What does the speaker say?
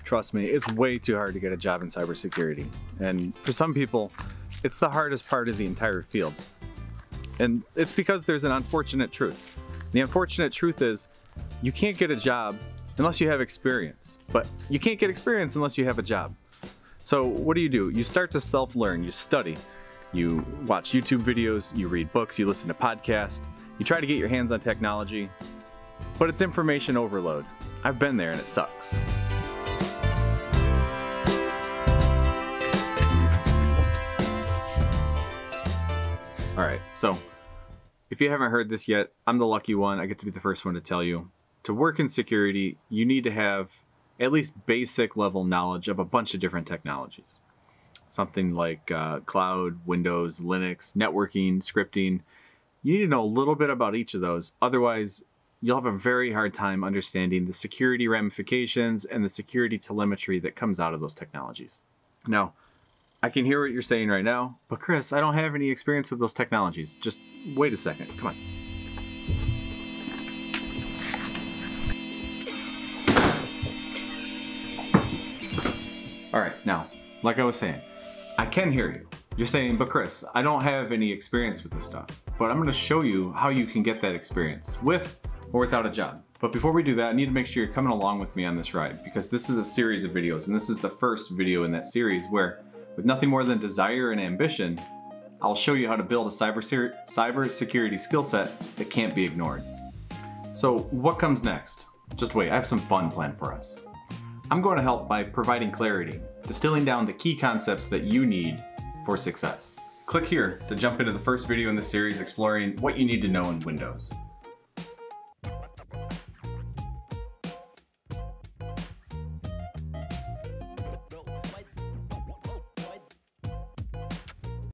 Trust me, it's way too hard to get a job in cybersecurity. And for some people, it's the hardest part of the entire field. And it's because there's an unfortunate truth. The unfortunate truth is you can't get a job unless you have experience. But you can't get experience unless you have a job. So what do? You start to self-learn, you study, you watch YouTube videos, you read books, you listen to podcasts, you try to get your hands on technology, but it's information overload. I've been there and it sucks. Alright, so if you haven't heard this yet, I'm the lucky one. I get to be the first one to tell you. To work in security, you need to have at least basic level knowledge of a bunch of different technologies. Something like cloud, Windows, Linux, networking, scripting. You need to know a little bit about each of those. Otherwise, you'll have a very hard time understanding the security ramifications and the security telemetry that comes out of those technologies. Now, I can hear what you're saying right now, but Chris, I don't have any experience with those technologies. Just wait a second, come on. All right, now, like I was saying, I can hear you. You're saying, but Chris, I don't have any experience with this stuff, but I'm gonna show you how you can get that experience with or without a job. But before we do that, I need to make sure you're coming along with me on this ride because this is a series of videos, and this is the first video in that series where, with nothing more than desire and ambition, I'll show you how to build a cybersecurity skill set that can't be ignored. So what comes next? Just wait, I have some fun planned for us. I'm going to help by providing clarity, distilling down the key concepts that you need for success. Click here to jump into the first video in this series exploring what you need to know in Windows.